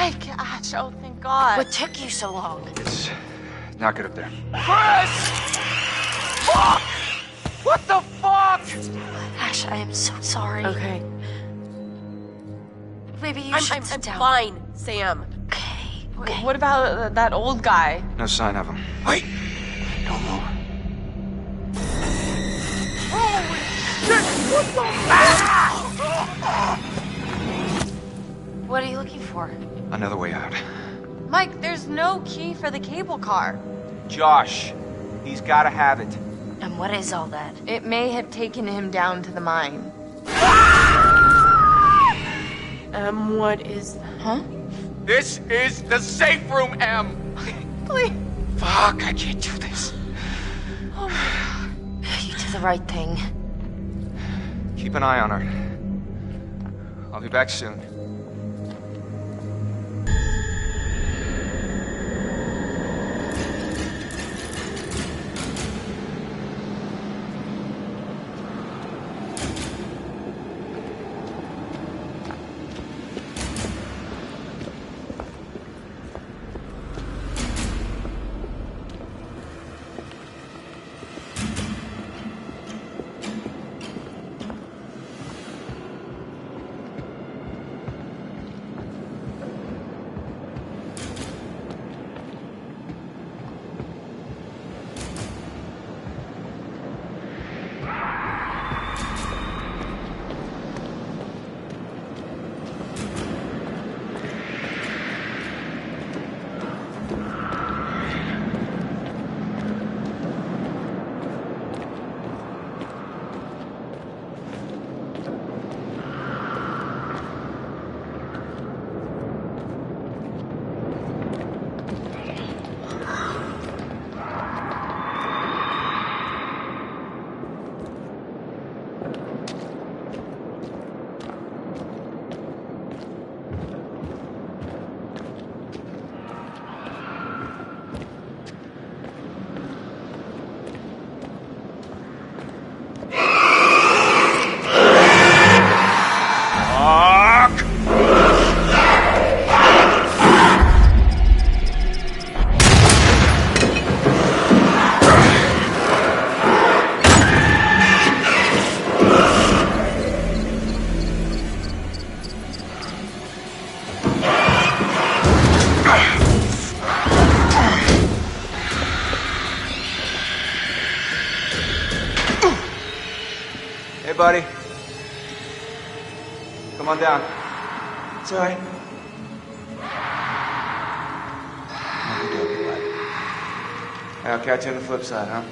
Mike, Ash, oh, thank God. What took you so long? It's not good up there. Chris! Fuck! What the fuck? Ash, I am so sorry. Okay. Maybe you should I'm sit down. fine, Sam. Okay. What about that old guy? No sign of him. Wait! Don't move. Holy shit! What the What are you looking for? Another way out. Mike, there's no key for the cable car. Josh, he's gotta have it. And what is all that? It may have taken him down to the mine. What is... Huh? This is the safe room, Em! Please. Fuck, I can't do this. You did the right thing. Keep an eye on her. I'll be back soon. Hey, buddy. Come on down. It's all right. Okey-dokey, bud. Hey, I'll catch you on the flip side, huh?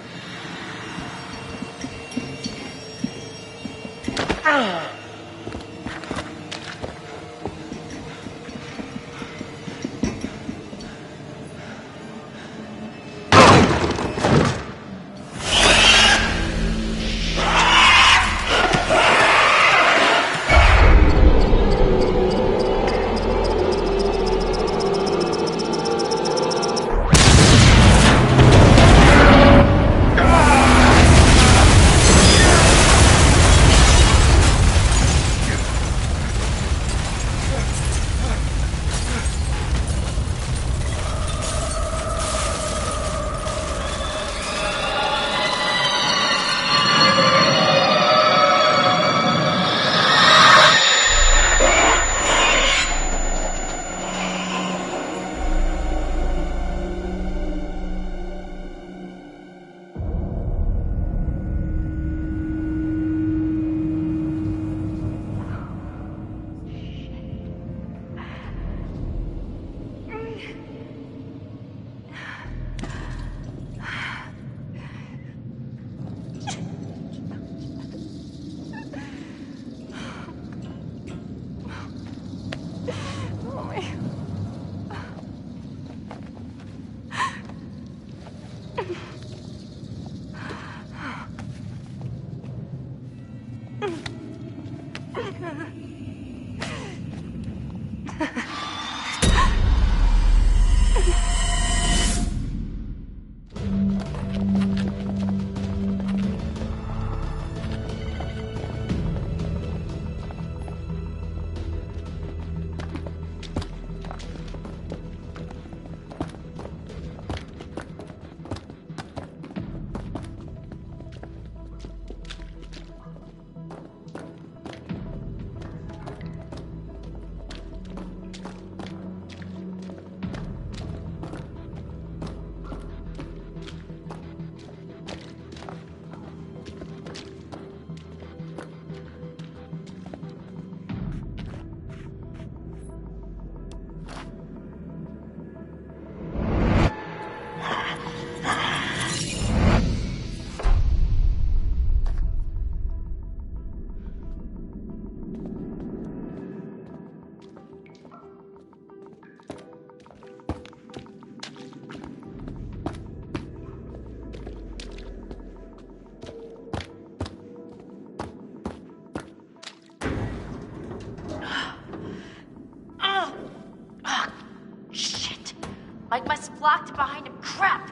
I must have locked it behind him. Crap!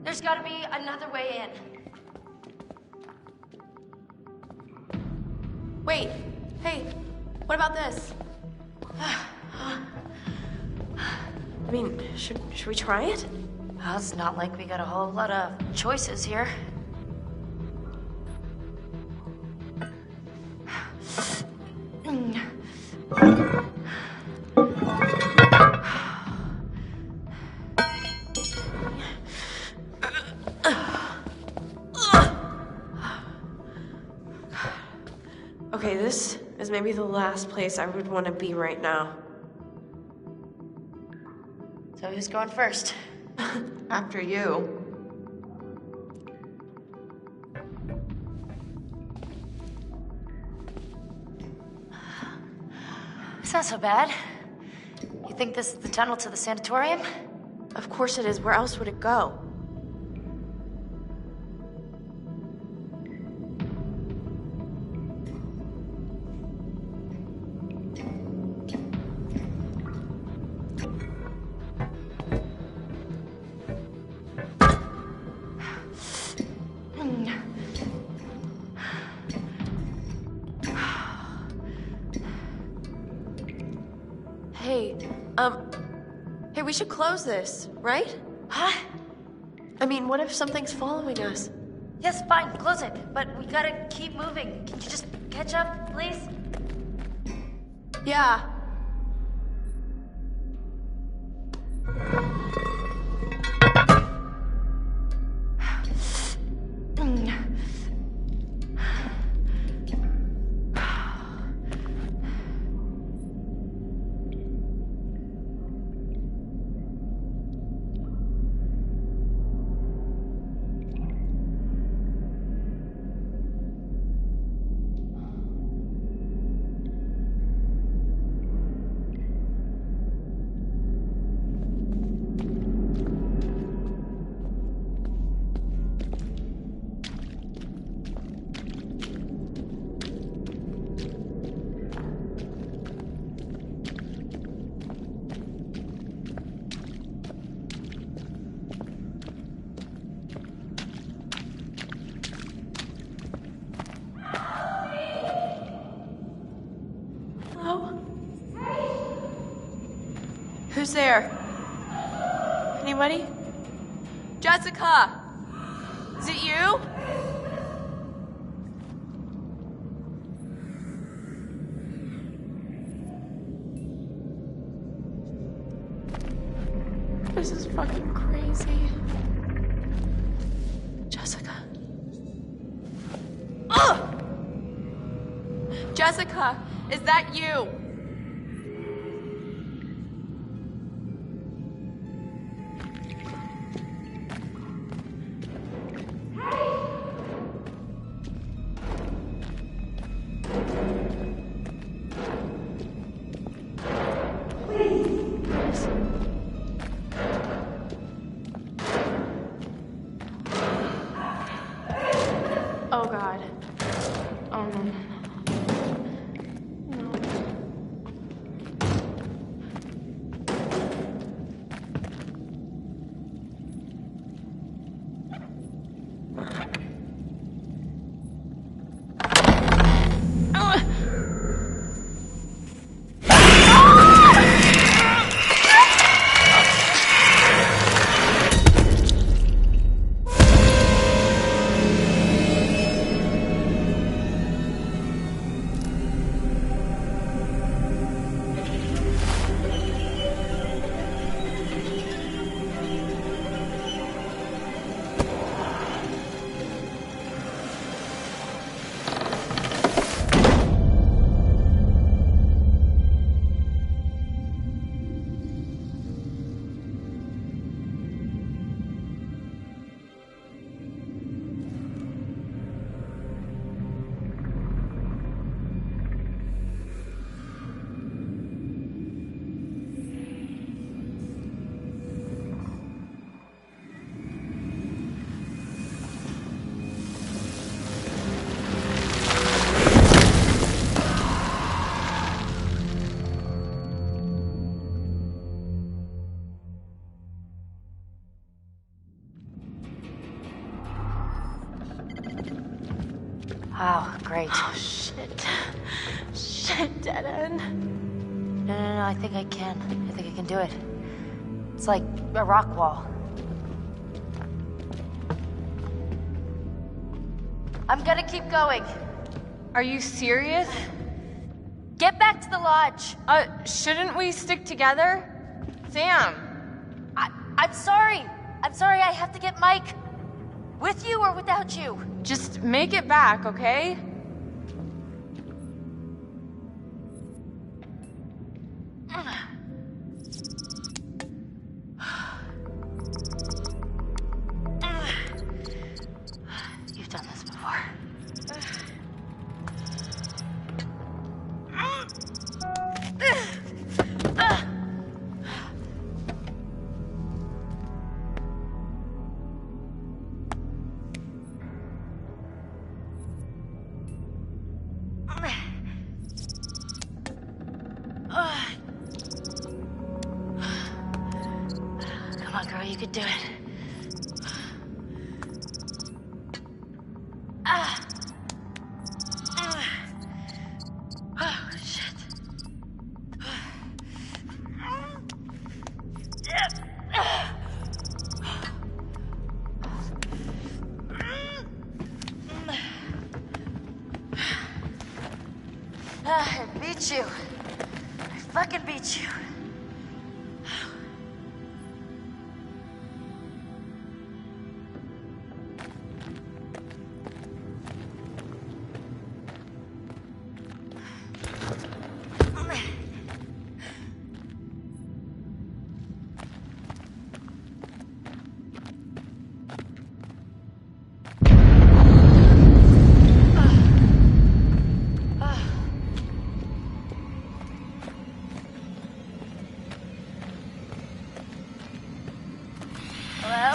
There's gotta be another way in. Wait, hey, what about this? I mean, should we try it? Well, it's not like we got a whole lot of choices here. Okay, this is maybe the last place I would want to be right now. So who's going first? After you. It's not so bad. You think this is the tunnel to the sanatorium? Of course it is. Where else would it go? Hey, we should close this, right? Huh? I mean, what if something's following us? Yes, fine, close it. But we gotta keep moving. Can you just catch up, please? Yeah. Who's there? Anybody? Jessica! Is it you? This is fucking crazy. Jessica. Ugh! Jessica, is that you? Oh God. Oh no. No. Oh, great. Oh, shit. Shit, dead end. No, I think I can. I think I can do it. It's like a rock wall. I'm gonna keep going. Are you serious? Get back to the lodge. Shouldn't we stick together? Sam. I'm sorry. I'm sorry, I have to get Mike. With you or without you? Just make it back, okay? You've done this before. Come on, girl, you can do it. Oh, shit. I beat you. I fucking beat you. Hello?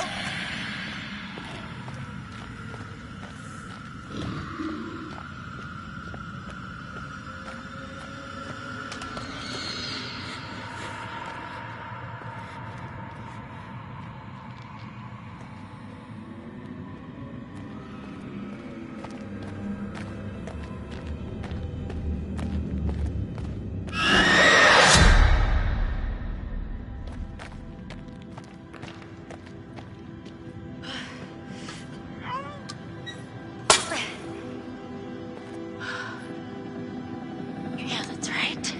Yeah, that's right.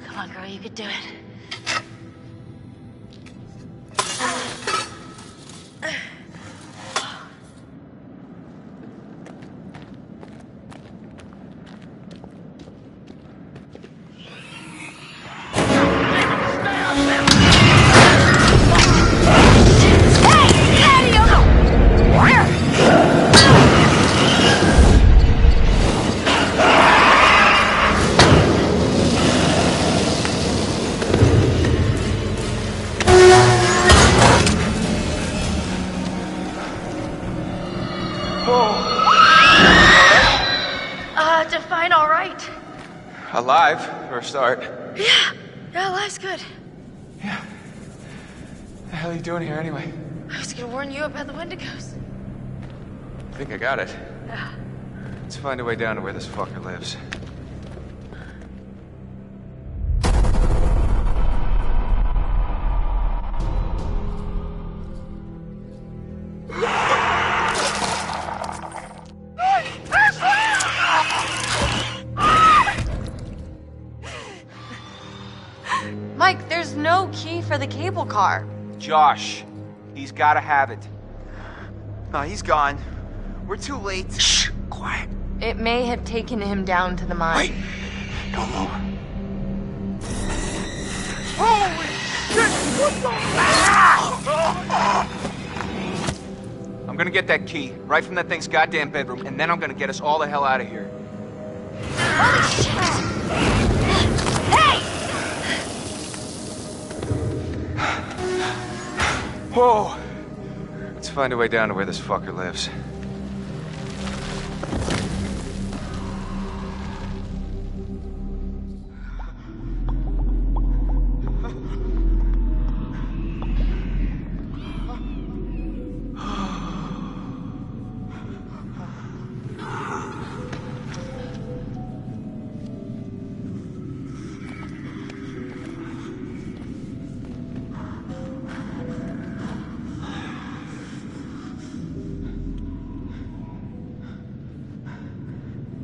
Come on, girl, you could do it. Define all right. Alive, for a start. Yeah, life's good. Yeah. The hell are you doing here anyway? I was gonna warn you about the Wendigos. I think I got it. Yeah. Let's find a way down to where this fucker lives. Mike, there's no key for the cable car. Josh, he's gotta have it. No, he's gone. We're too late. Shh! Quiet. It may have taken him down to the mine. Wait! Don't move. Holy shit! What the? I'm gonna get that key right from that thing's goddamn bedroom, and then I'm gonna get us all the hell out of here. Holy shit! Hey! Whoa! Let's find a way down to where this fucker lives.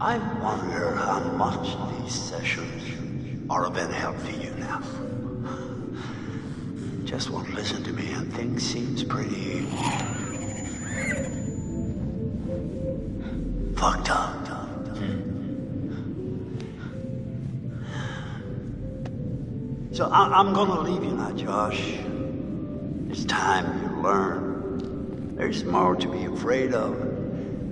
I wonder how much these sessions are of any help to you now. Just won't listen to me and things seems pretty... fucked up. So I'm gonna leave you now, Josh. It's time you learn. There's more to be afraid of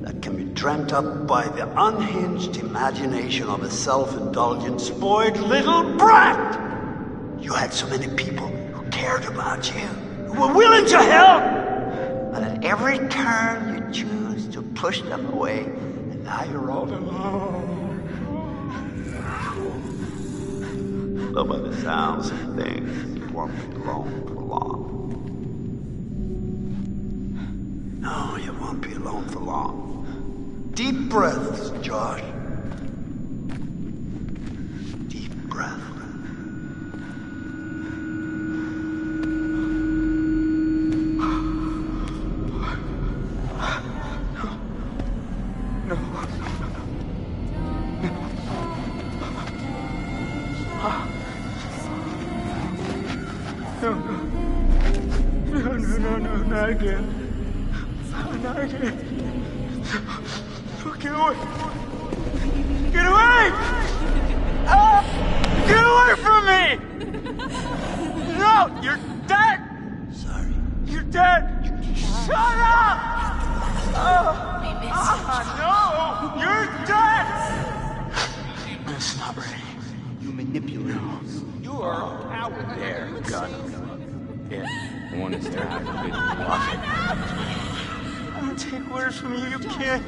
that can be dreamt up by the unhinged imagination of a self-indulgent, spoiled little brat. You had so many people who cared about you, who were willing to help. But at every turn you choose to push them away, and now you're all alone. But by the sounds of things, you won't be alone for long. No, you won't be alone for long. Deep breaths, Josh. Deep breath. No, not again. Not again. Get away! Get away! Get away from me! No, you're dead! Sorry. You're dead! Shut up! No! You're dead! It's not ready. You manipulate. You are a coward there. God. Yeah, the one that's there. I don't take orders from you. You can't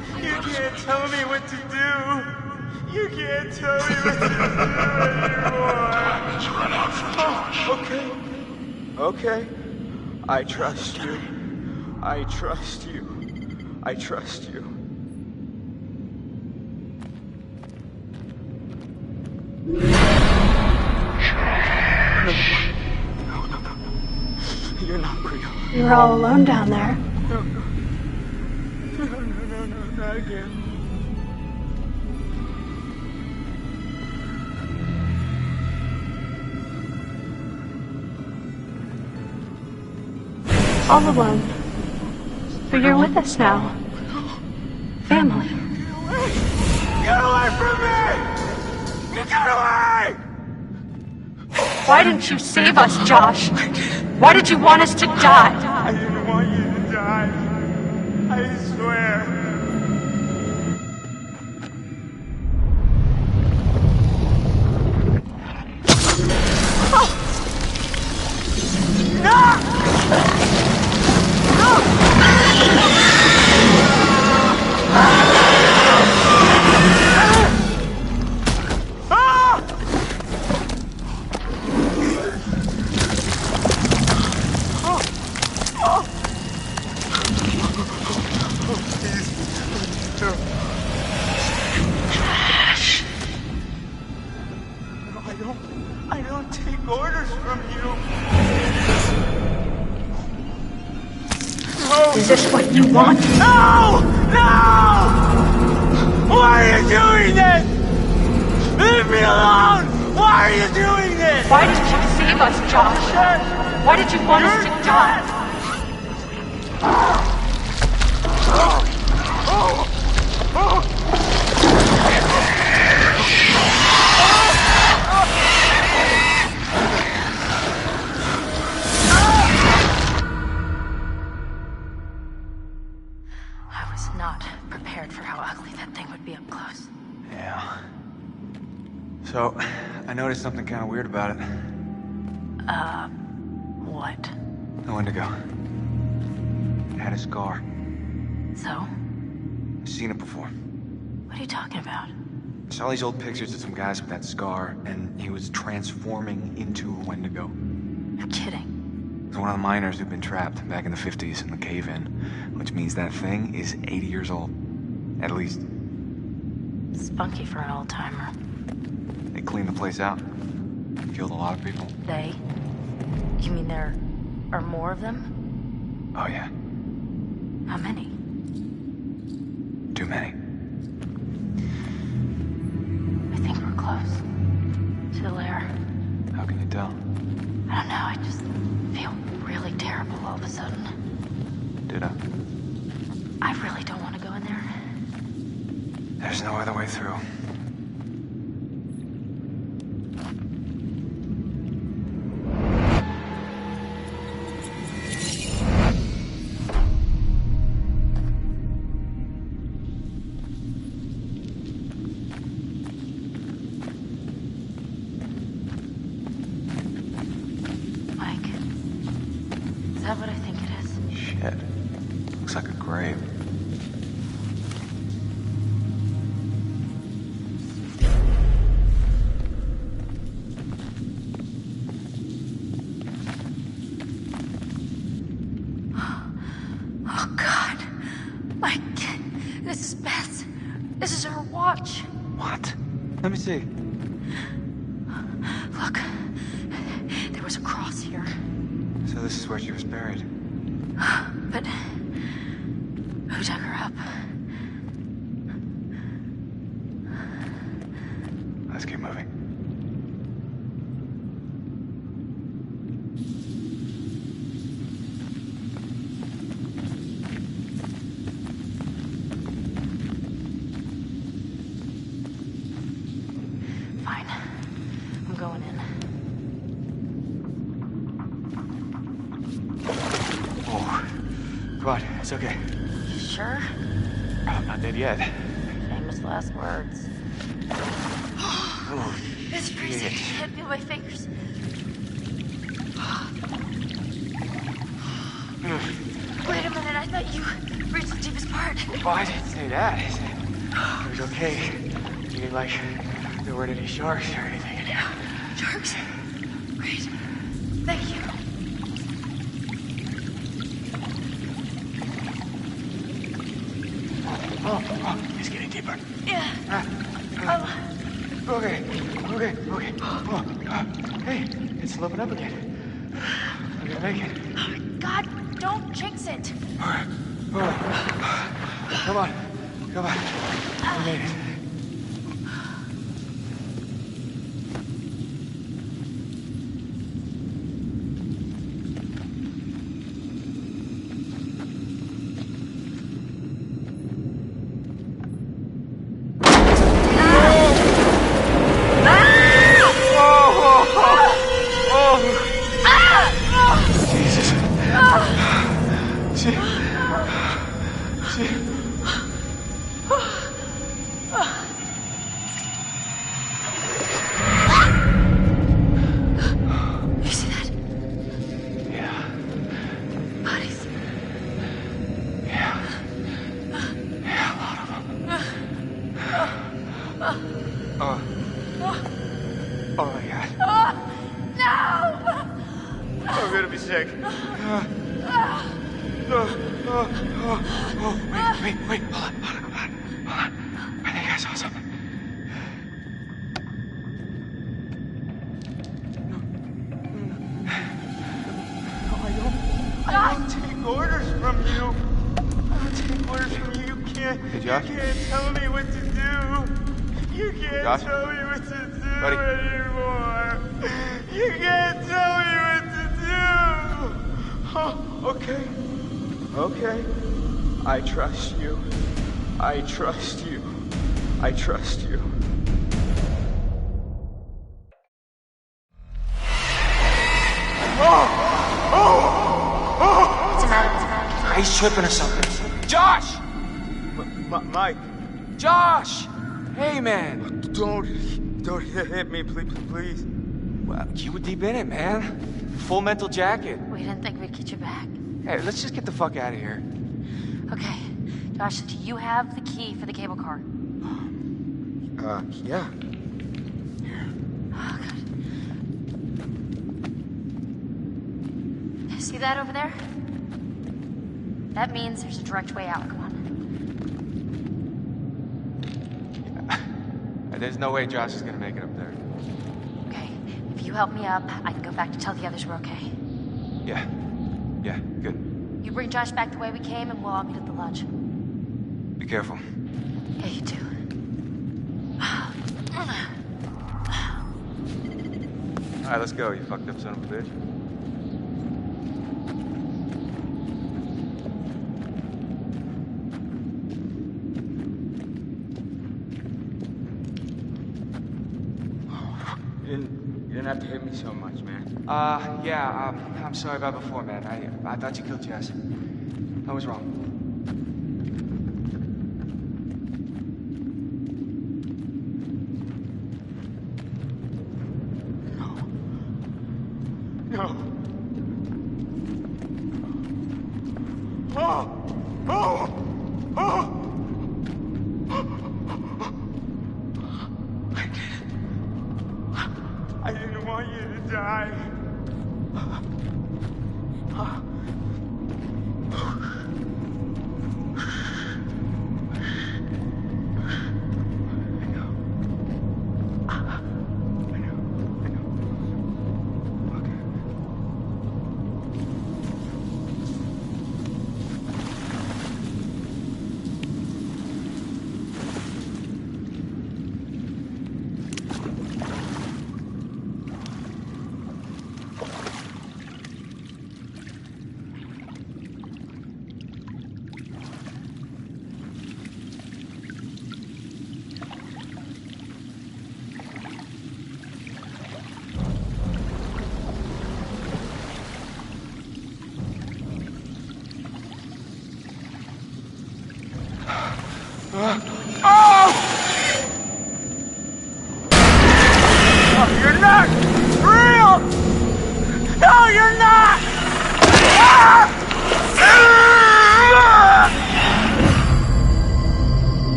tell me what to do. You can't tell me what to do anymore. Okay. I trust you. I trust you. I trust you. No. You're not real. You're all alone down there. No, not again. All alone. But you're with us now. Family. Get away from me! Get away! Why didn't you save us, Josh? Why did you want us to die? I didn't want you to die. I swear. I don't take orders from you. No! Is this what you want? No! Why are you doing this? Leave me alone! Why are you doing this? Why did you save us, Josh? Why did you want us to die? I was not prepared for how ugly that thing would be up close. Yeah. So, I noticed something kind of weird about it. What? The Wendigo. It had a scar. So? I've seen it before. What are you talking about? I saw these old pictures of some guys with that scar, and he was transforming into a Wendigo. You're kidding. It was one of the miners who'd been trapped back in the 50s in the cave-in, which means that thing is 80 years old. At least. Spunky for an old-timer. They cleaned the place out. Killed a lot of people. They? You mean there are more of them? Oh, yeah. How many? Too many. There's no other way through. Mike, is that what I think it is? Shit. Looks like a grave. Oh, God. Mike, this is Beth's. This is her watch. What? Let me see. Look, there was a cross here. So this is where she was buried. But who dug her up? Let's keep moving. Fine. I'm going in. Oh, come on, it's okay. You sure? I'm not dead yet. Famous last words. Oh, It's freezing. I can't feel my fingers. Wait a minute, I thought you reached the deepest part. Oh, I didn't say that. I said it was okay. Meaning like there weren't any sharks or anything. Sharks? Great. Thank you. Oh, it's getting deeper. Yeah. Okay. Oh, hey, it's sloping up again. I'm gonna make it. God, don't jinx it. All right. Come on. We made it. Jesus. You see that? Yeah. Bodies. Yeah, a lot of them. Oh my God. No! I'm gonna be sick. Wait, hold on. I think I saw something. I don't take orders from you. I don't take orders from you. You can't tell me what to do. You can't Josh? tell me what to do Buddy. anymore. You can't tell me what to do. Oh, okay. I trust you. I trust you. What's the matter? He's tripping or something. Josh! Mike, Josh! Hey, man. don't hit me, please. Well, you were deep in it, man. Full mental jacket. We didn't think we'd get you back. Hey, let's just get the fuck out of here. Okay. Josh, do you have the key for the cable car? Yeah. Oh, God. See that over there? That means there's a direct way out. Come on. There's no way Josh is gonna make it up there. Okay. If you help me up, I can go back to tell the others we're okay. Yeah, good. You bring Josh back the way we came, and we'll all meet at the lodge. Be careful. Yeah, you too. All right, let's go, you fucked up son of a bitch. You didn't have to hit me so much, man. Yeah, I'm sorry about before, man. I thought you killed Jess. I was wrong. No. Oh! Oh! Oh! I didn't want you to die. You're not real! No, you're not!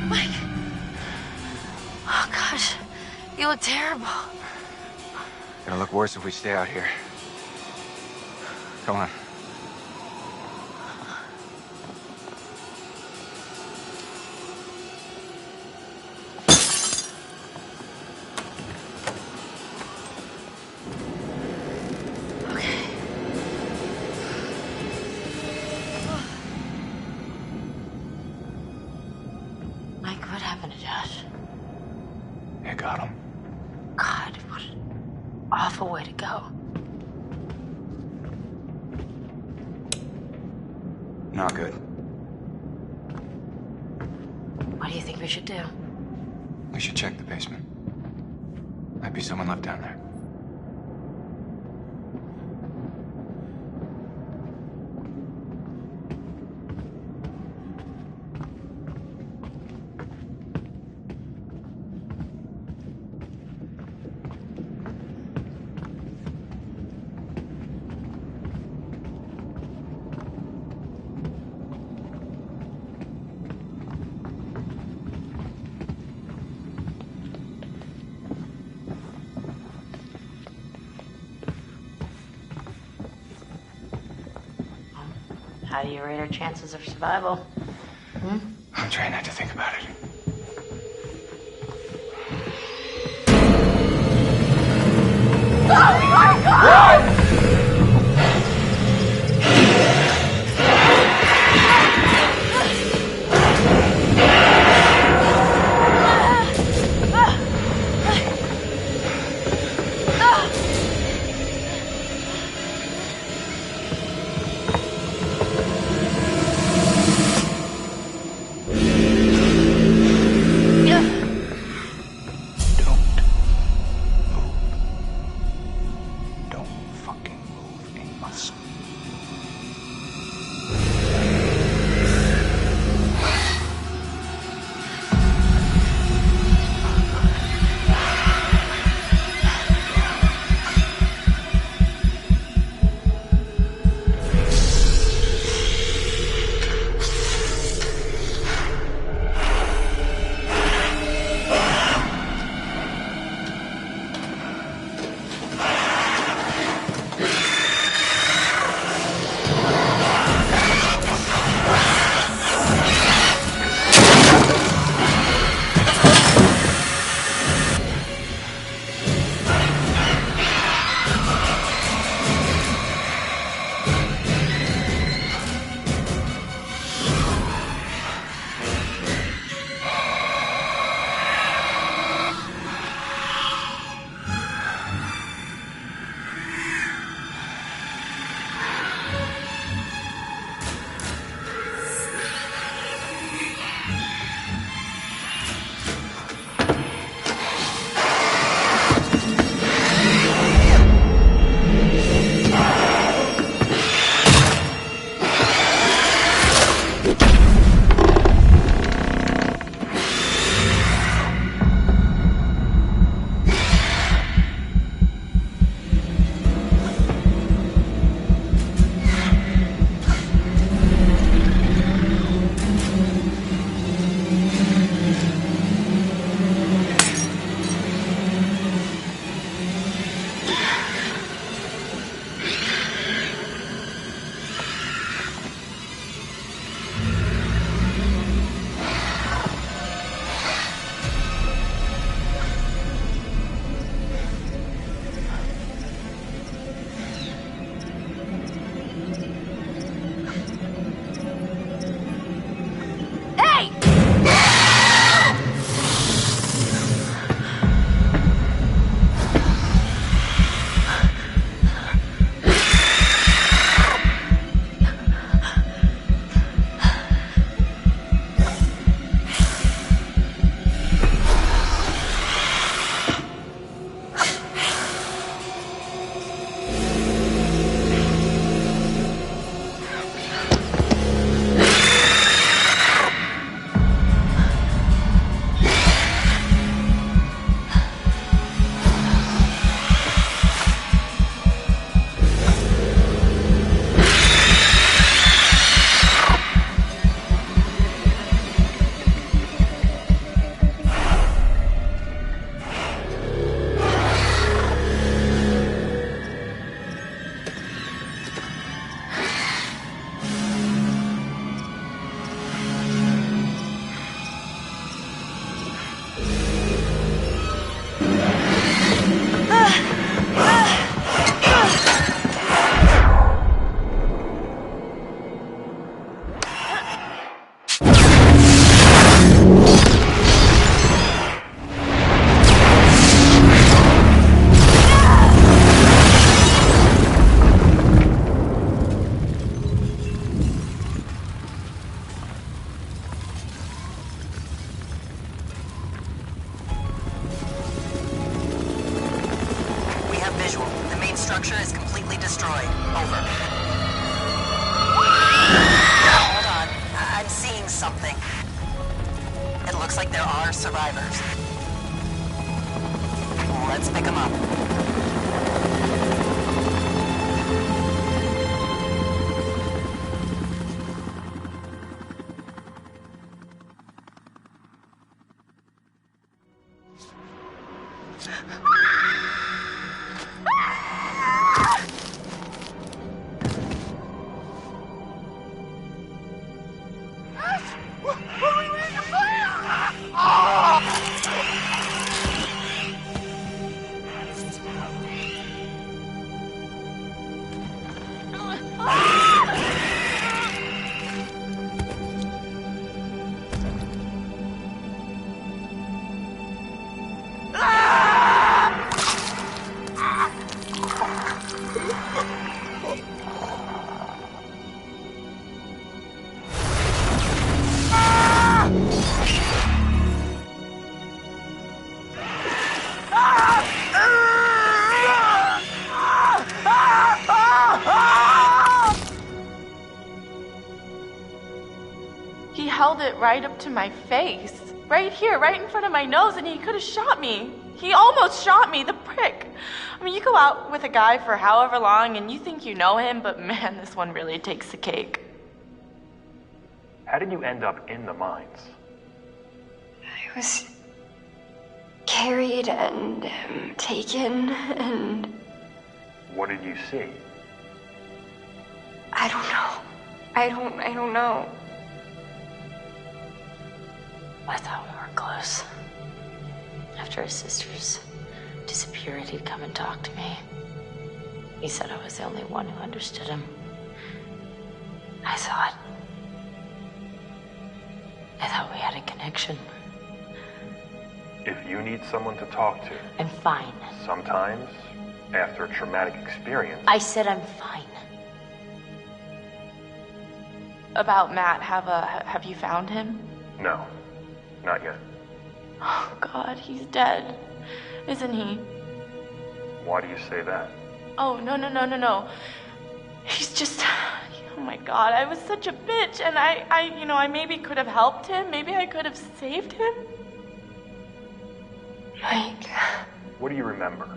Mike. Oh, gosh. You look terrible. Gonna look worse if we stay out here. Come on. Mike, what happened to Josh? You got him. God, what an awful way to go. Not good. What do you think we should do? We should check the basement. Might be someone left down there. How do you rate our chances of survival? I'm trying not to think about it. Don't Looks like there are survivors. Let's pick them up. He held it right up to my face. Right here, right in front of my nose, and he could have shot me. He almost shot me, the prick. I mean, you go out with a guy for however long and you think you know him, but man, this one really takes the cake. How did you end up in the mines? I was carried and taken and... What did you see? I don't know. I don't know. I thought we were close. After his sisters disappeared, he'd come and talk to me. He said I was the only one who understood him. I thought we had a connection. If you need someone to talk to... I'm fine. Sometimes, after a traumatic experience... I said I'm fine. About Matt, have you found him? No, not yet. Oh God, he's dead, isn't he? Why do you say that? Oh, no. He's just... Oh my God, I was such a bitch, and I maybe could have helped him. Maybe I could have saved him. Mike. What do you remember?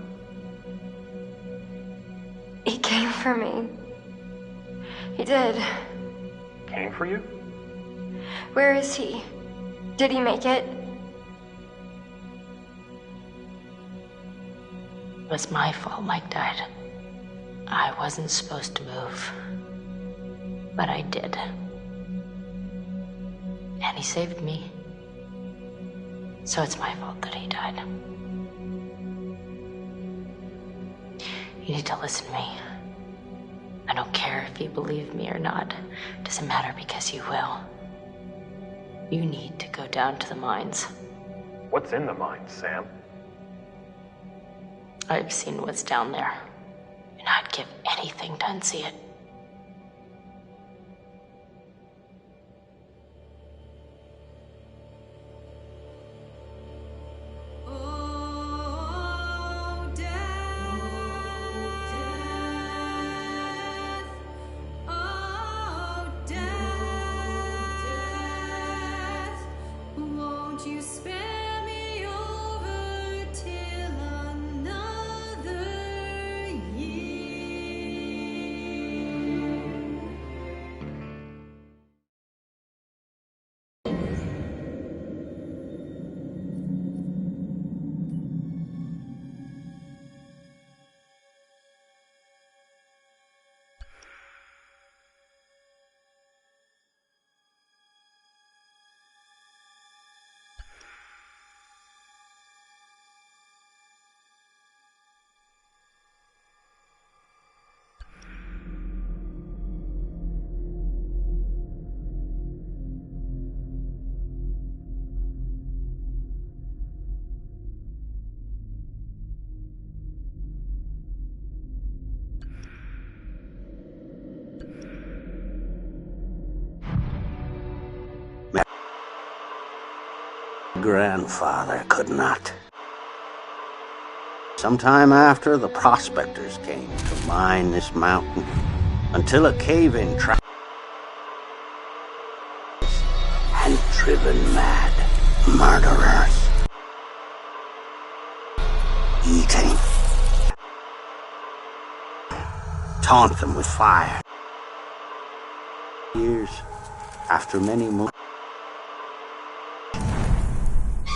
He came for me. He did. Came for you? Where is he? Did he make it? It was my fault Mike died. I wasn't supposed to move. But I did. And he saved me. So it's my fault that he died. You need to listen to me. I don't care if you believe me or not. It doesn't matter because you will. You need to go down to the mines. What's in the mines, Sam? I've seen what's down there. And I'd give anything to unsee it. Grandfather could not. Sometime after, the prospectors came to mine this mountain until a cave-in trap and driven mad Murderers. Eating. Taunt them with fire. Years after many moons.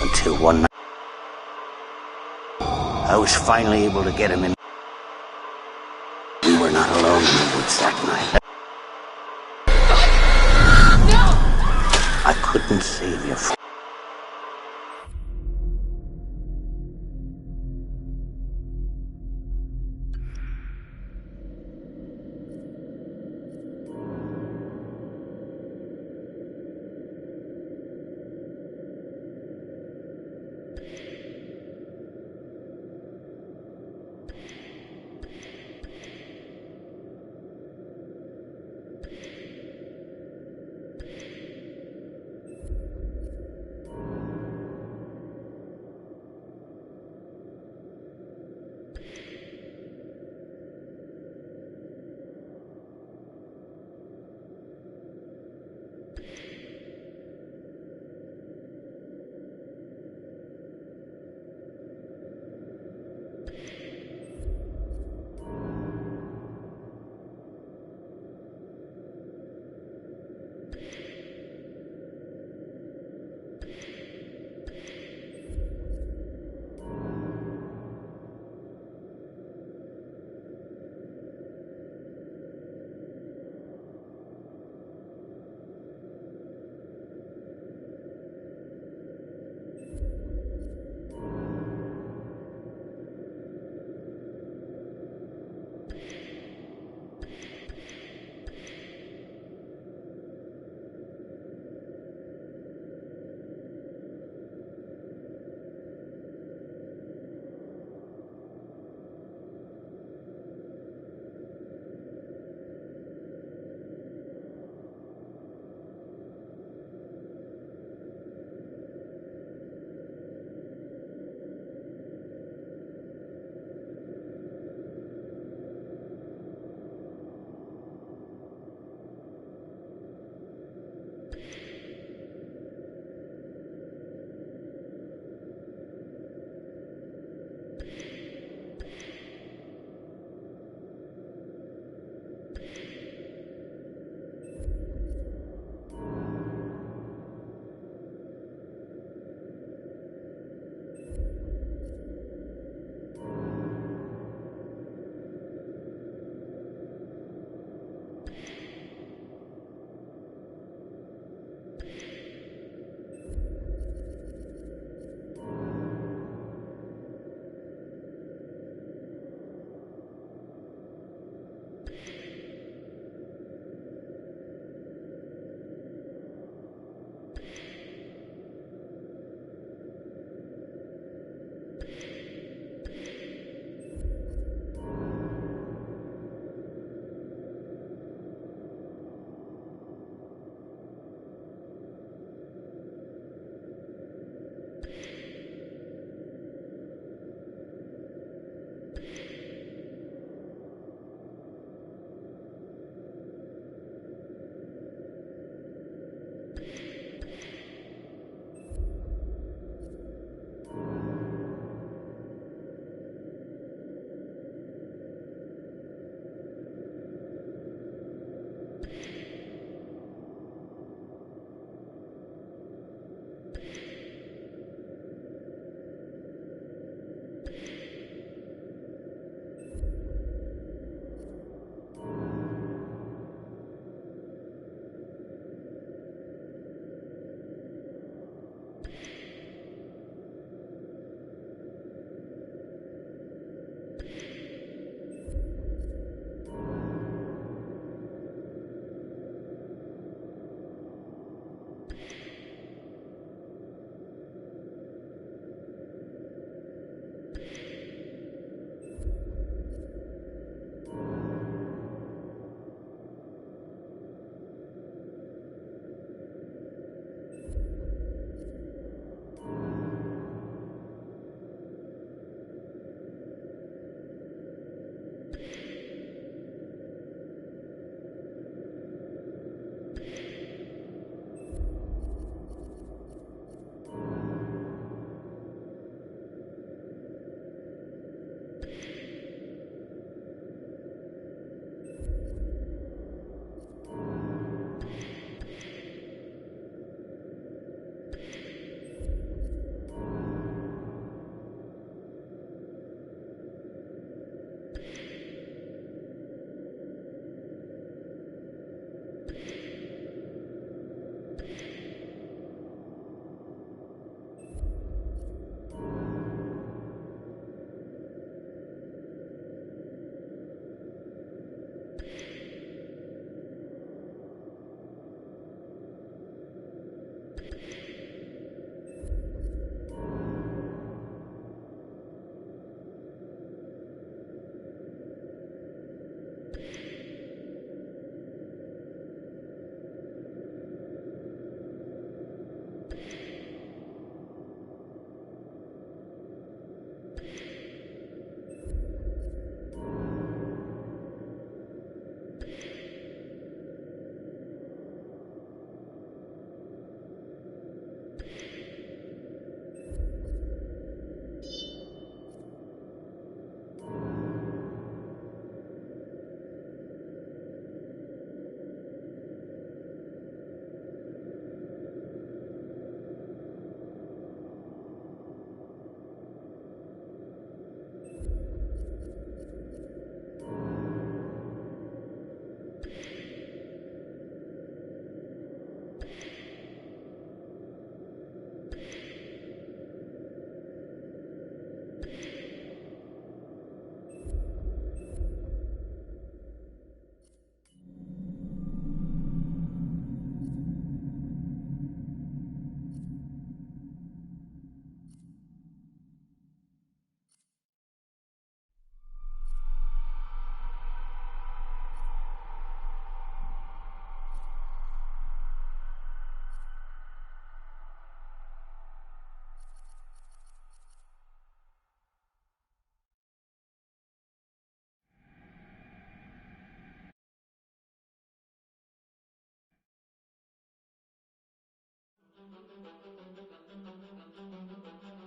Until one night, I was finally able to get him in. We were not alone in the woods that night. I couldn't save you.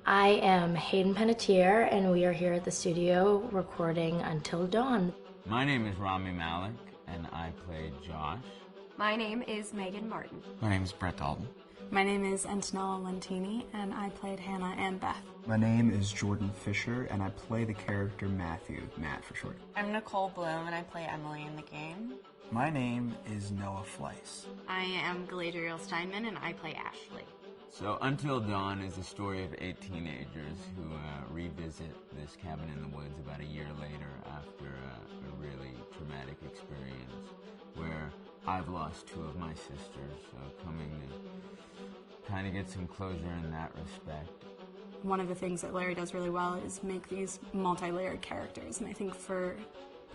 I am Hayden Panettiere, and we are here at the studio recording Until Dawn. My name is Rami Malek, and I play Josh. My name is Megan Martin. My name is Brett Dalton. My name is Antonella Lentini, and I played Hannah and Beth. My name is Jordan Fisher, and I play the character Matthew, Matt for short. I'm Nicole Bloom, and I play Emily in the game. My name is Noah Fleiss. I am Galadriel Steinman, and I play Ashley. So Until Dawn is the story of 8 teenagers who revisit this cabin in the woods about a year later after a really traumatic experience where I've lost 2 of my sisters, so coming to kind of get some closure in that respect. One of the things that Larry does really well is make these multi-layered characters, and I think for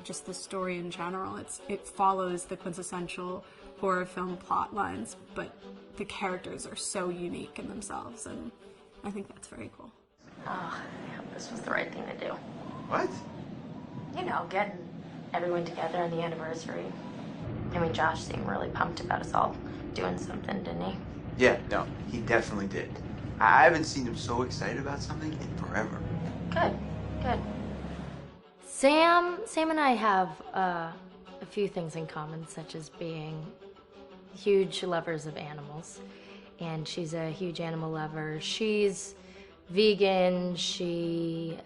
just the story in general, it follows the quintessential horror film plot lines, but the characters are so unique in themselves, and I think that's very cool. Oh, yeah, this was the right thing to do. What? You know, getting everyone together on the anniversary. I mean, Josh seemed really pumped about us all doing something, didn't he? Yeah, no, he definitely did. I haven't seen him so excited about something in forever. Good, good. Sam and I have a few things in common, such as being huge lovers of animals, and she's a huge animal lover. She's vegan. She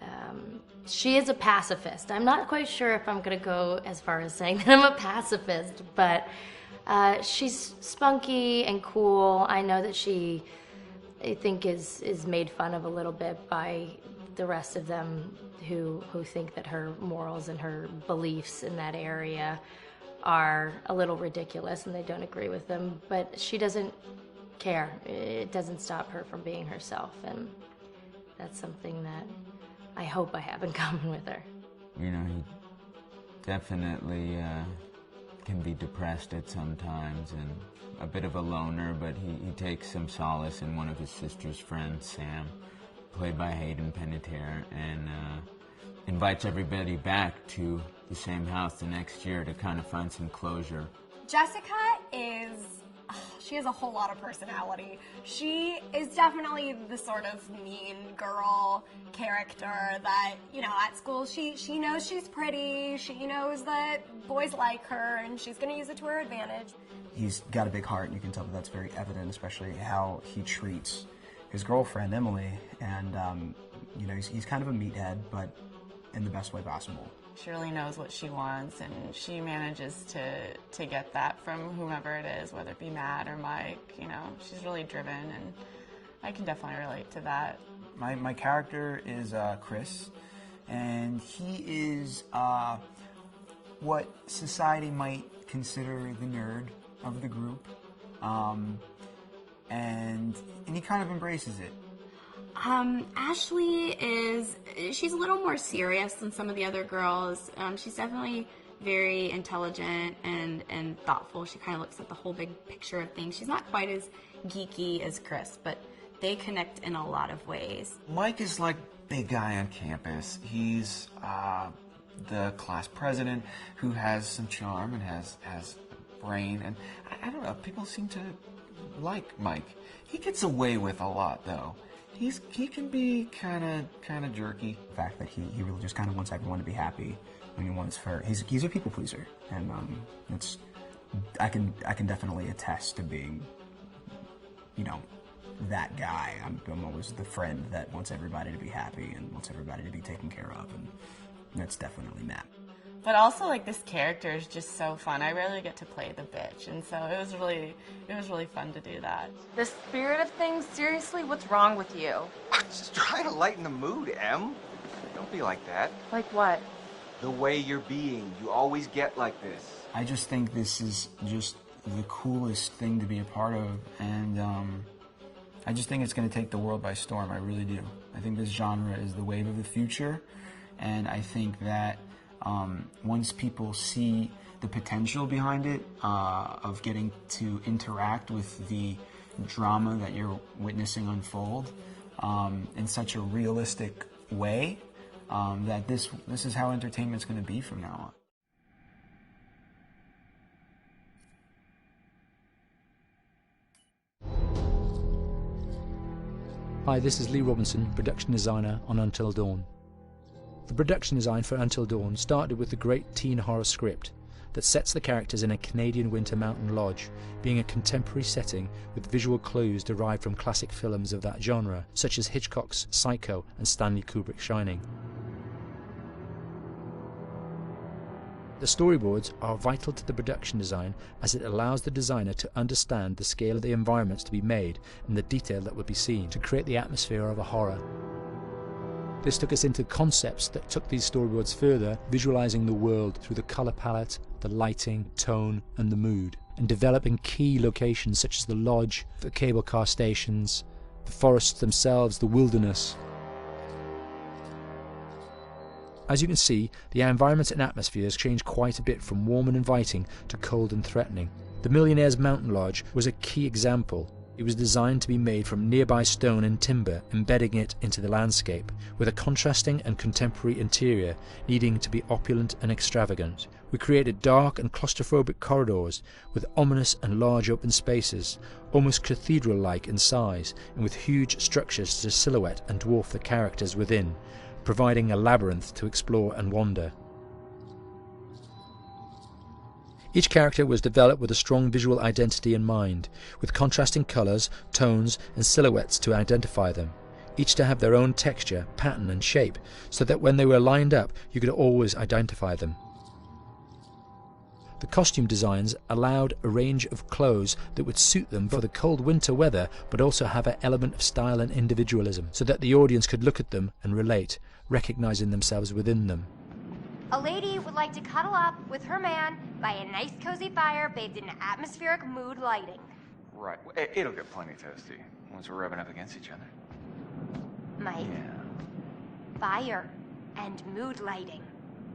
is a pacifist. I'm not quite sure if I'm gonna go as far as saying that I'm a pacifist, but she's spunky and cool. I know that she, I think, is made fun of a little bit by the rest of them who think that her morals and her beliefs in that area are a little ridiculous and they don't agree with them, but she doesn't care. It doesn't stop her from being herself, and that's something that I hope I have in common with her. You know, he definitely can be depressed at some times and a bit of a loner, but he takes some solace in one of his sister's friends, Sam, played by Hayden Panettiere, and invites everybody back to the same house the next year to kind of find some closure. Jessica she has a whole lot of personality. She is definitely the sort of mean girl character that, you know, at school she knows she's pretty, she knows that boys like her, and she's gonna use it to her advantage. He's got a big heart, and you can tell that that's very evident, especially how he treats his girlfriend, Emily, and, you know, he's kind of a meathead, but in the best way possible. She really knows what she wants, and she manages to get that from whomever it is, whether it be Matt or Mike. You know, she's really driven, and I can definitely relate to that. My character is Chris, and he is what society might consider the nerd of the group, and he kind of embraces it. Ashley she's a little more serious than some of the other girls. She's definitely very intelligent and thoughtful. She kind of looks at the whole big picture of things. She's not quite as geeky as Chris, but they connect in a lot of ways. Mike is like big guy on campus. He's the class president who has some charm and has brain, and I don't know, people seem to like Mike. He gets away with a lot, though. He can be kind of jerky. The fact that he really just kind of wants everyone to be happy, and he wants he's a people pleaser, and I can definitely attest to being, you know, that guy. I'm always the friend that wants everybody to be happy and wants everybody to be taken care of, and that's definitely Matt. But also, like, this character is just so fun. I rarely get to play the bitch, and so it was really fun to do that. The spirit of things, seriously, what's wrong with you? I'm just trying to lighten the mood, Em. Don't be like that. Like what? The way you're being. You always get like this. I just think this is just the coolest thing to be a part of, and I just think it's going to take the world by storm. I really do. I think this genre is the wave of the future, and I think that once people see the potential behind it, of getting to interact with the drama that you're witnessing unfold in such a realistic way, that this is how entertainment's going to be from now on. Hi, this is Lee Robinson, production designer on Until Dawn. The production design for Until Dawn started with the great teen horror script that sets the characters in a Canadian winter mountain lodge, being a contemporary setting with visual clues derived from classic films of that genre, such as Hitchcock's Psycho and Stanley Kubrick's Shining. The storyboards are vital to the production design, as it allows the designer to understand the scale of the environments to be made and the detail that would be seen to create the atmosphere of a horror. This took us into concepts that took these storyboards further, visualizing the world through the color palette, the lighting, tone, and the mood, and developing key locations such as the lodge, the cable car stations, the forests themselves, the wilderness. As you can see, the environments and atmospheres change quite a bit from warm and inviting to cold and threatening. The Millionaire's Mountain Lodge was a key example. It was designed to be made from nearby stone and timber, embedding it into the landscape, with a contrasting and contemporary interior needing to be opulent and extravagant. We created dark and claustrophobic corridors with ominous and large open spaces, almost cathedral-like in size, and with huge structures to silhouette and dwarf the characters within, providing a labyrinth to explore and wander. Each character was developed with a strong visual identity in mind, with contrasting colours, tones and silhouettes to identify them, each to have their own texture, pattern and shape, so that when they were lined up you could always identify them. The costume designs allowed a range of clothes that would suit them for the cold winter weather, but also have an element of style and individualism, so that the audience could look at them and relate, recognizing themselves within them. A lady would like to cuddle up with her man by a nice cozy fire bathed in atmospheric mood lighting. Right. It'll get plenty toasty once we're rubbing up against each other. Mike. Yeah. Fire and mood lighting.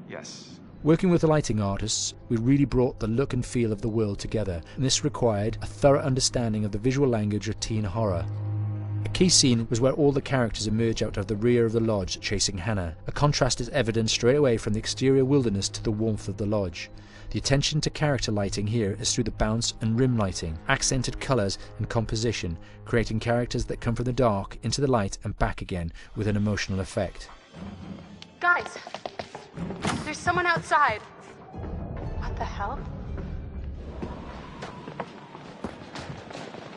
Yes. Working with the lighting artists, we really brought the look and feel of the world together, and this required a thorough understanding of the visual language of teen horror. A key scene was where all the characters emerge out of the rear of the lodge chasing Hannah. A contrast is evident straight away from the exterior wilderness to the warmth of the lodge. The attention to character lighting here is through the bounce and rim lighting, accented colours and composition, creating characters that come from the dark into the light and back again with an emotional effect. Guys, there's someone outside. What the hell?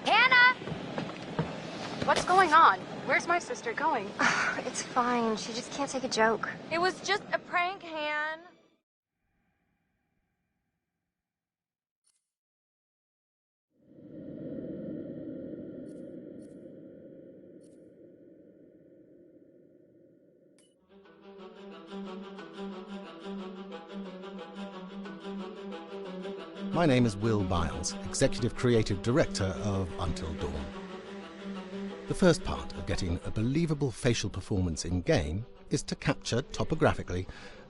Hannah! What's going on? Where's my sister going? It's fine. She just can't take a joke. It was just a prank, Han. My name is Will Biles, Executive Creative Director of Until Dawn. The first part of getting a believable facial performance in-game is to capture, topographically,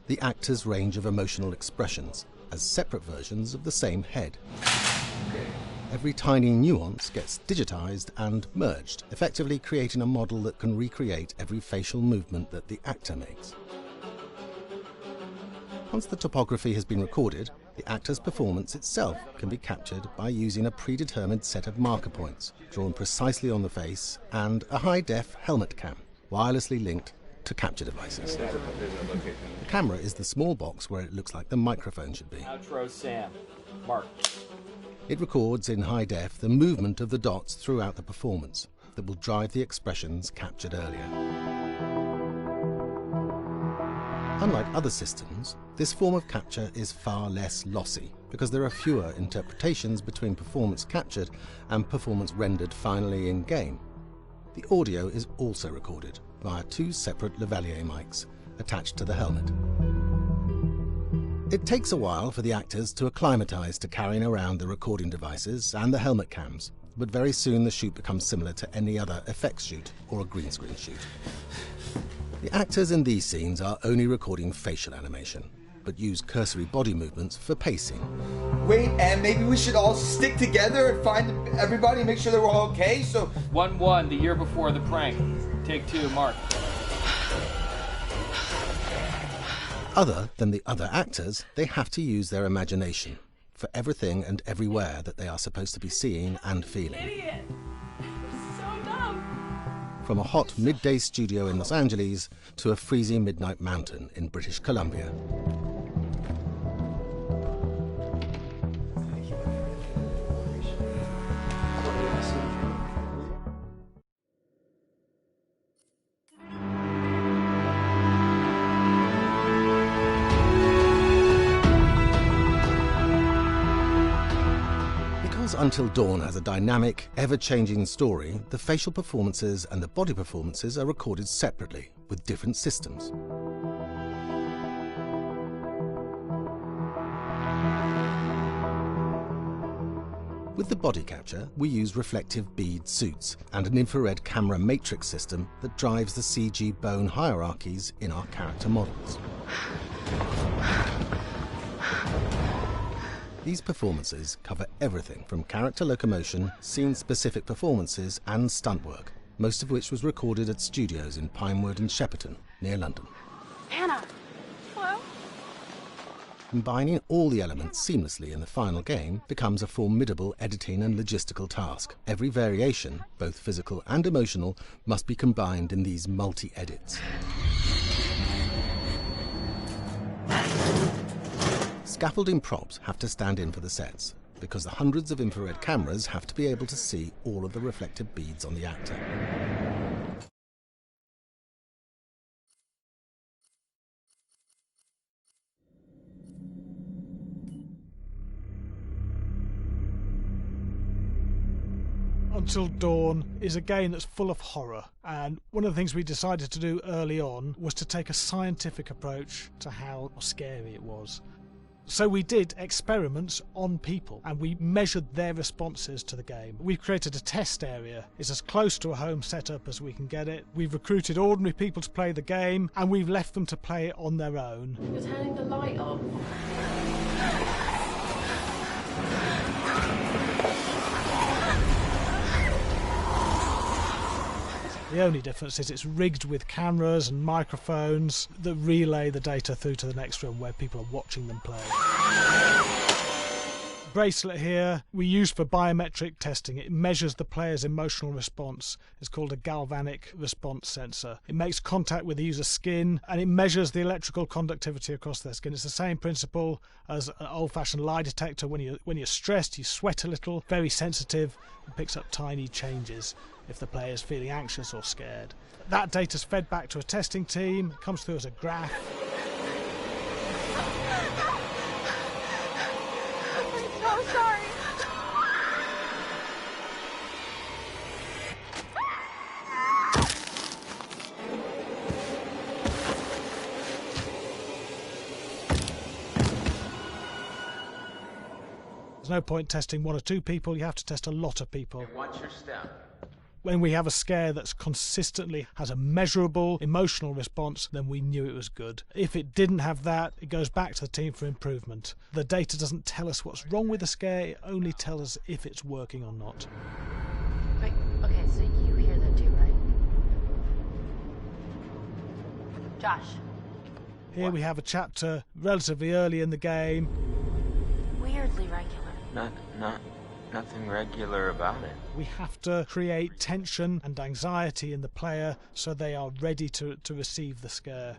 the actor's range of emotional expressions as separate versions of the same head. Every tiny nuance gets digitized and merged, effectively creating a model that can recreate every facial movement that the actor makes. Once the topography has been recorded, the actor's performance itself can be captured by using a predetermined set of marker points, drawn precisely on the face, and a high-def helmet cam, wirelessly linked to capture devices. The camera is the small box where it looks like the microphone should be. Outro Sam. Mark. It records in high def the movement of the dots throughout the performance that will drive the expressions captured earlier. Unlike other systems, this form of capture is far less lossy because there are fewer interpretations between performance captured and performance rendered finally in-game. The audio is also recorded via two separate lavalier mics attached to the helmet. It takes a while for the actors to acclimatise to carrying around the recording devices and the helmet cams, but very soon the shoot becomes similar to any other effects shoot or a green screen shoot. The actors in these scenes are only recording facial animation, but use cursory body movements for pacing. Wait, and maybe we should all stick together and find everybody and make sure they're all okay, so... 1-1, the year before the prank. Take 2, Mark. Other than the other actors, they have to use their imagination for everything and everywhere that they are supposed to be seeing and feeling. Idiot! So dumb! from a hot midday studio in Los Angeles to a freezing midnight mountain in British Columbia. Until Dawn has a dynamic, ever-changing story, the facial performances and the body performances are recorded separately, with different systems. With the body capture, we use reflective bead suits and an infrared camera matrix system that drives the CG bone hierarchies in our character models. These performances cover everything from character locomotion, scene-specific performances and stunt work, most of which was recorded at studios in Pinewood and Shepperton, near London. Anna! Hello? Combining all the elements seamlessly in the final game becomes a formidable editing and logistical task. Every variation, both physical and emotional, must be combined in these multi-edits. Scaffolding props have to stand in for the sets, because the hundreds of infrared cameras have to be able to see all of the reflective beads on the actor. Until Dawn is a game that's full of horror, and one of the things we decided to do early on was to take a scientific approach to how scary it was. So we did experiments on people and we measured their responses to the game. We've created a test area. It's as close to a home setup as we can get it. We've recruited ordinary people to play the game and we've left them to play it on their own. You're turning the light off. The only difference is it's rigged with cameras and microphones that relay the data through to the next room where people are watching them play. Bracelet here we use for biometric testing. It measures the player's emotional response. It's called a galvanic response sensor. It makes contact with the user's skin and it measures the electrical conductivity across their skin. It's the same principle as an old-fashioned lie detector. When you're stressed, you sweat a little, very sensitive, it picks up tiny changes if the player is feeling anxious or scared. That data's fed back to a testing team, it comes through as a graph. I'm so sorry. There's no point testing one or two people, you have to test a lot of people. Watch your step. When we have a scare that's consistently has a measurable emotional response, then we knew it was good. If it didn't have that, it goes back to the team for improvement. The data doesn't tell us what's wrong with the scare, it only tells us if it's working or not. Wait, okay, so you hear that too, right? Josh. Here we have a chapter relatively early in the game. Weirdly regular. Nothing regular about it. We have to create tension and anxiety in the player so they are ready to receive the scare.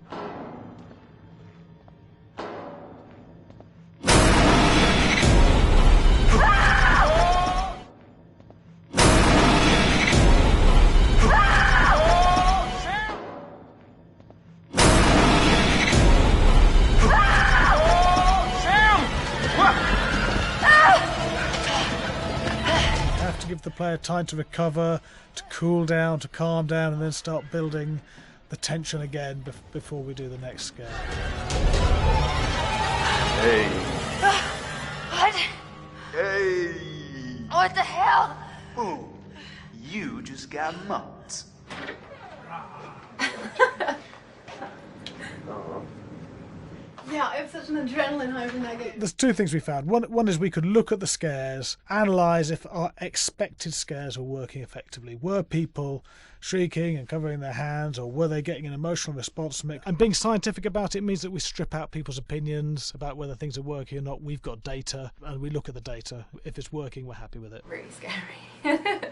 Give the player time to recover, to cool down, to calm down, and then start building the tension again before we do the next scare. Hey. What? Hey. What the hell? Boom. You just got mugged. Yeah, it's such an adrenaline high from that game. There's two things we found. One is we could look at the scares, analyse if our expected scares were working effectively. Were people shrieking and covering their hands, or were they getting an emotional response from it? And being scientific about it means that we strip out people's opinions about whether things are working or not. We've got data, and we look at the data. If it's working, we're happy with it. Really scary.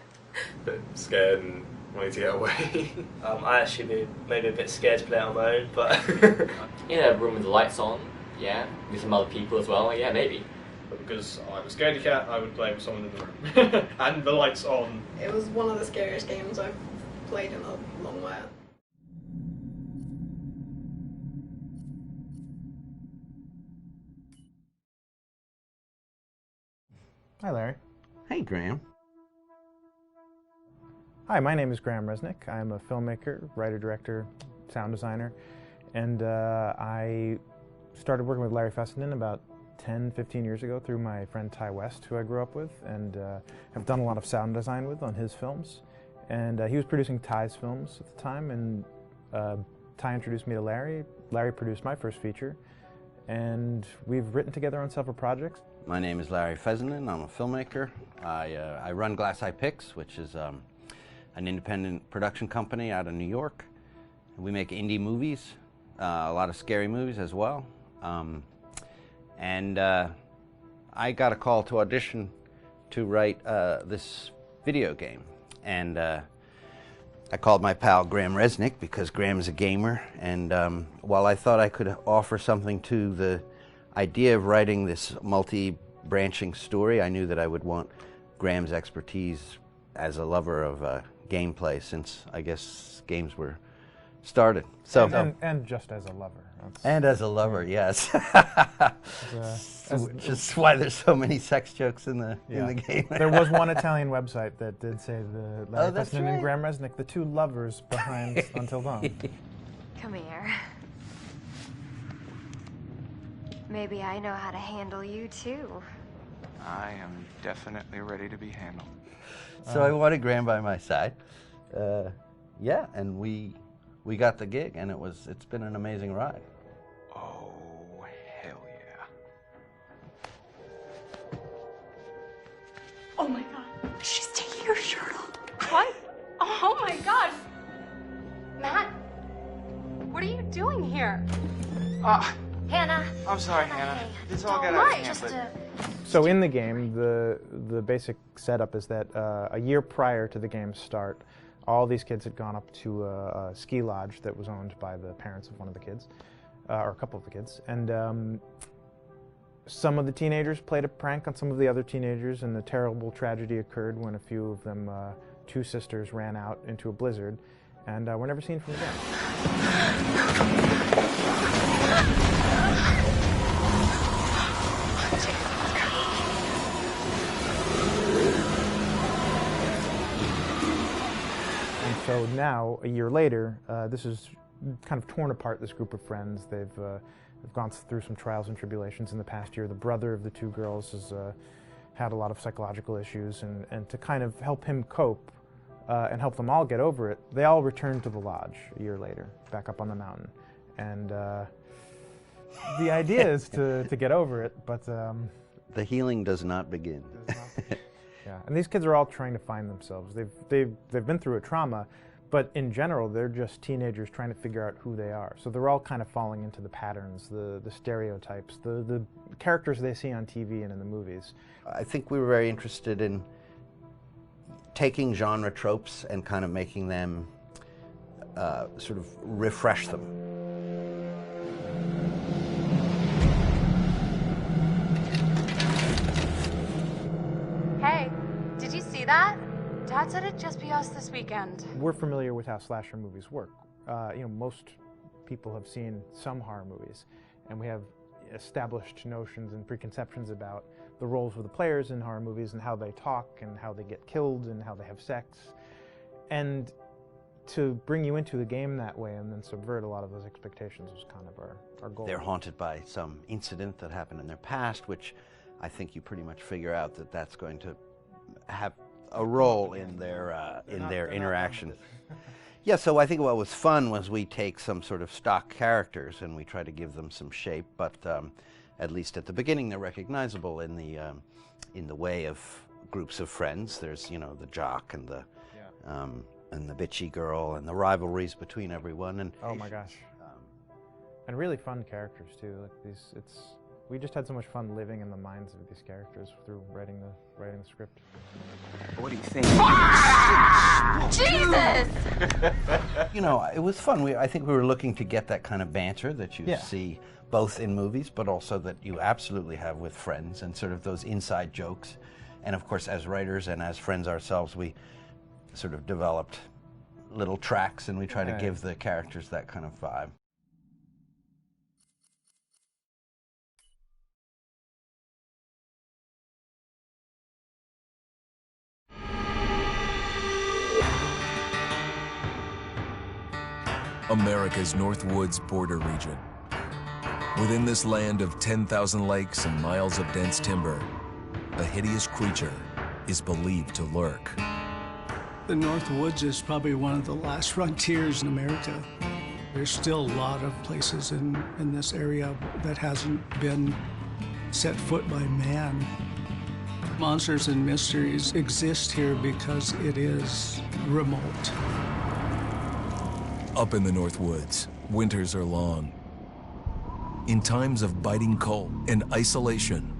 bit scared and wanting to get away. I actually be maybe a bit scared to play it on my own, but in a room with the lights on, yeah, with some other people as well, yeah, maybe. But because I'm a scaredy cat, I would play with someone in the room. And the lights on. It was one of the scariest games I've played in a long while. Hi, Larry. Hey, Graham. Hi, my name is Graham Resnick. I'm a filmmaker, writer, director, sound designer, and I started working with Larry Fessenden about 10, 15 years ago through my friend Ty West, who I grew up with, and have done a lot of sound design with on his films. And he was producing Ty's films at the time, and Ty introduced me to Larry. Larry produced my first feature, and we've written together on several projects. My name is Larry Fessenden. I'm a filmmaker. I run Glass Eye Pix, which is an independent production company out of New York. We make indie movies, a lot of scary movies as well. And I got a call to audition to write this video game. And I called my pal Graham Resnick because Graham is a gamer. And while I thought I could offer something to the idea of writing this multi-branching story, I knew that I would want Graham's expertise as a lover of gameplay, since I guess games were started. So and just as a lover. And as a lover, yes. Which is why there's so many sex jokes in the game. There was one Italian website that did say the Larry that's Fessenden and right. Graham Resnick, the two lovers behind Until Dawn. Come here. Maybe I know how to handle you too. I am definitely ready to be handled. So I wanted Graham by my side. Yeah, and we got the gig, and it's been an amazing ride. Oh, hell yeah. Oh my god. She's taking her shirt off. What? Oh my god. Matt, what are you doing here? Hannah. I'm sorry, Hannah. This all got Don't out of mind, hand, just but... So in the game, the basic setup is that a year prior to the game's start, all these kids had gone up to a ski lodge that was owned by the parents of one of the kids, or a couple of the kids, and some of the teenagers played a prank on some of the other teenagers, and a terrible tragedy occurred when a few of them, two sisters, ran out into a blizzard, and were never seen from again. So now, a year later, this is kind of torn apart, this group of friends. They've gone through some trials and tribulations in the past year. The brother of the two girls has had a lot of psychological issues, and to kind of help him cope and help them all get over it, they all returned to the lodge a year later, back up on the mountain. And the idea is to get over it, but... the healing does not begin. Yeah, and these kids are all trying to find themselves. They've been through a trauma, but in general, they're just teenagers trying to figure out who they are. So they're all kind of falling into the patterns, the stereotypes, the characters they see on TV and in the movies. I think we were very interested in taking genre tropes and kind of making them sort of refresh them. Hey, did you see that? Dad said it'd just be us this weekend. We're familiar with how slasher movies work. Most people have seen some horror movies, and we have established notions and preconceptions about the roles of the players in horror movies and how they talk and how they get killed and how they have sex. And to bring you into the game that way and then subvert a lot of those expectations was kind of our goal. They're haunted by some incident that happened in their past, which I think you pretty much figure out that that's going to have a role in their interaction. Yeah, so I think what was fun was we take some sort of stock characters and we try to give them some shape, but at least at the beginning they're recognizable in the way of groups of friends. There's the jock and the bitchy girl and the rivalries between everyone. And oh my gosh, and really fun characters too. Like We just had so much fun living in the minds of these characters through writing the script. What do you think? Jesus! You know, it was fun. I think we were looking to get that kind of banter that you see both in movies, but also that you absolutely have with friends, and sort of those inside jokes. And of course, as writers and as friends ourselves, we sort of developed little tracks, and we try to give the characters that kind of vibe. America's North Woods border region. Within this land of 10,000 lakes and miles of dense timber, a hideous creature is believed to lurk. The North Woods is probably one of the last frontiers in America. There's still a lot of places in this area that hasn't been set foot by man. Monsters and mysteries exist here because it is remote. Up in the North Woods, winters are long. In times of biting cold and isolation,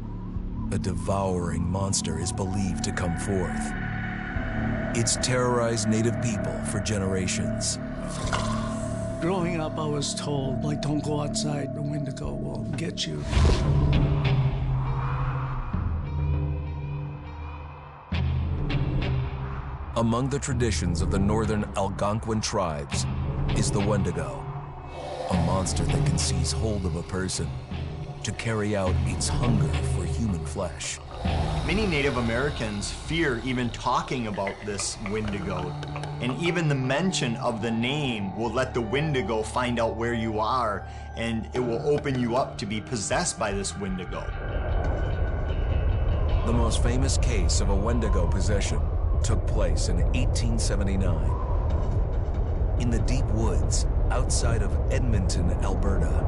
a devouring monster is believed to come forth. It's terrorized native people for generations. Growing up, I was told, like, don't go outside, the Wendigo will get you. Among the traditions of the northern Algonquin tribes is the Wendigo, a monster that can seize hold of a person to carry out its hunger for human flesh. Many Native Americans fear even talking about this Wendigo, and even the mention of the name will let the Wendigo find out where you are, and it will open you up to be possessed by this Wendigo. The most famous case of a Wendigo possession took place in 1879 in the deep woods outside of Edmonton, Alberta.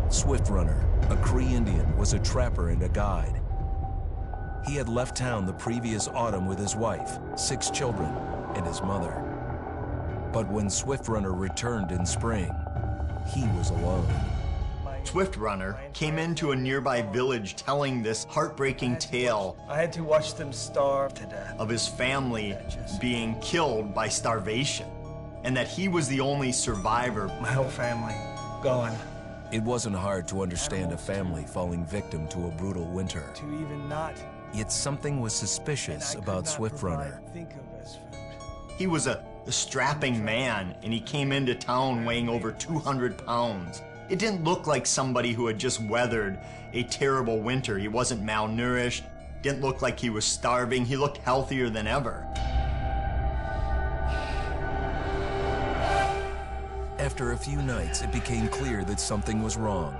Swift Runner, a Cree Indian, was a trapper and a guide. He had left town the previous autumn with his wife, 6 children, and his mother. But when Swift Runner returned in spring, he was alone. Swift Runner came into a nearby village telling this heartbreaking tale. I had to watch them starve to death. Of his family being killed by starvation, and that he was the only survivor. My whole family gone. It wasn't hard to understand a family falling victim to a brutal winter. To even not. Yet something was suspicious about Swift Runner. He was a strapping man, and he came into town weighing over 200 pounds. It didn't look like somebody who had just weathered a terrible winter. He wasn't malnourished, didn't look like he was starving. He looked healthier than ever. After a few nights, it became clear that something was wrong.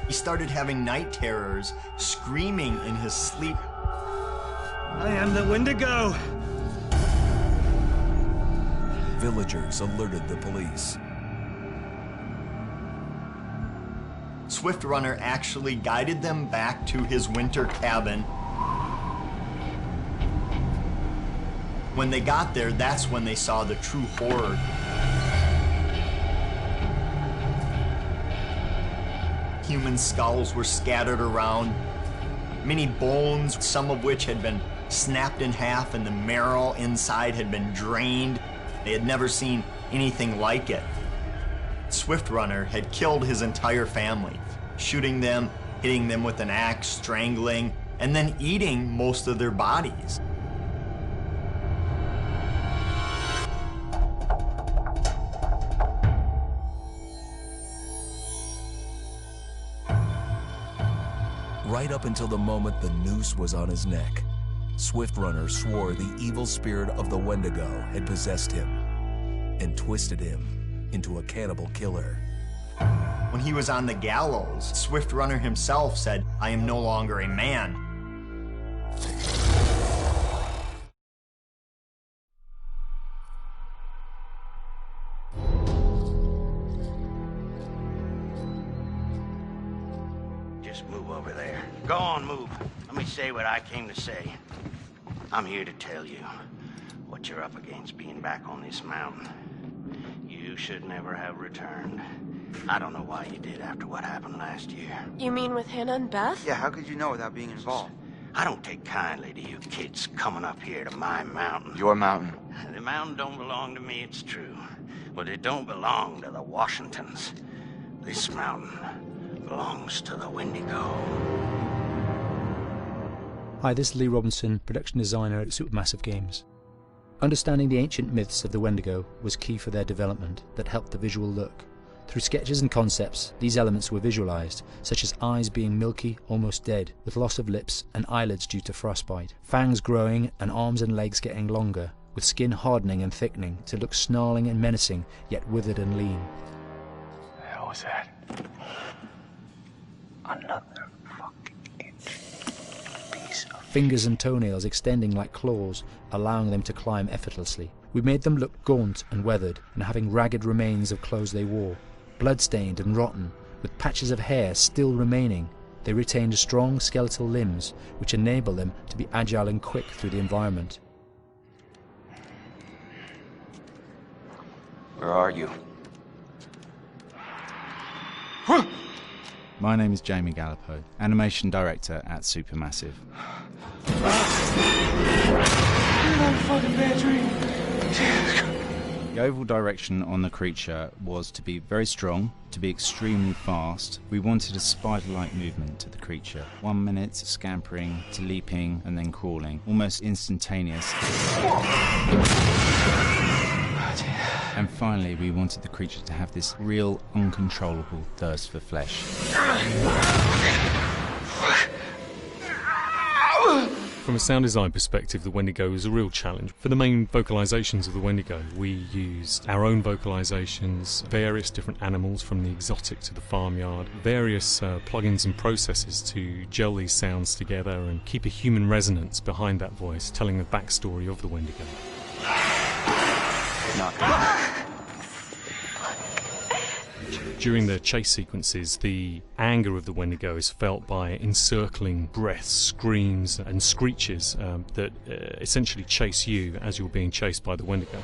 He started having night terrors, screaming in his sleep. I am the Wendigo! Villagers alerted the police. Swift Runner actually guided them back to his winter cabin. When they got there, that's when they saw the true horror. Human skulls were scattered around, many bones, some of which had been snapped in half, and the marrow inside had been drained. They had never seen anything like it. Swift Runner had killed his entire family, shooting them, hitting them with an axe, strangling, and then eating most of their bodies. Right up until the moment the noose was on his neck, Swift Runner swore the evil spirit of the Wendigo had possessed him and twisted him into a cannibal killer. When he was on the gallows, Swift Runner himself said, "I am no longer a man." Just move over there. Go on, move. Let me say what I came to say. I'm here to tell you what you're up against being back on this mountain. You should never have returned. I don't know why you did after what happened last year. You mean with Hannah and Beth? Yeah, how could you know without being involved? I don't take kindly to you kids coming up here to my mountain. Your mountain. The mountain don't belong to me, it's true. But it don't belong to the Washingtons. This mountain belongs to the Wendigo. Hi, this is Lee Robinson, production designer at Supermassive Games. Understanding the ancient myths of the Wendigo was key for their development that helped the visual look. Through sketches and concepts, these elements were visualized, such as eyes being milky, almost dead, with loss of lips and eyelids due to frostbite, fangs growing and arms and legs getting longer, with skin hardening and thickening to look snarling and menacing, yet withered and lean. What the hell was that? Another fucking piece of... Fingers and toenails extending like claws, allowing them to climb effortlessly. We made them look gaunt and weathered, and having ragged remains of clothes they wore. Blood-stained and rotten, with patches of hair still remaining, they retained strong skeletal limbs, which enable them to be agile and quick through the environment. Where are you? My name is Jamie Gallipo, animation director at Supermassive. fucking battery. The overall direction on the creature was to be very strong, to be extremely fast. We wanted a spider-like movement to the creature. 1 minute scampering to leaping and then crawling, almost instantaneous. And finally, we wanted the creature to have this real, uncontrollable thirst for flesh. From a sound design perspective, the Wendigo is a real challenge. For the main vocalizations of the Wendigo, we used our own vocalizations, various different animals from the exotic to the farmyard, various plugins and processes to gel these sounds together and keep a human resonance behind that voice, telling the backstory of the Wendigo. During the chase sequences, the anger of the Wendigo is felt by encircling breaths, screams and screeches that essentially chase you as you're being chased by the Wendigo.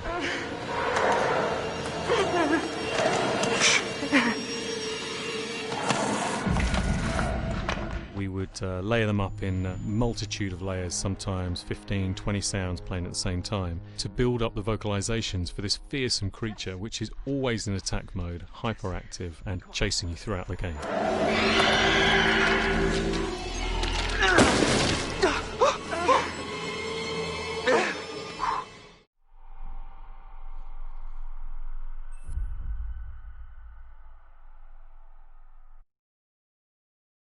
We would layer them up in a multitude of layers, sometimes 15, 20 sounds playing at the same time, to build up the vocalizations for this fearsome creature which is always in attack mode, hyperactive and chasing you throughout the game.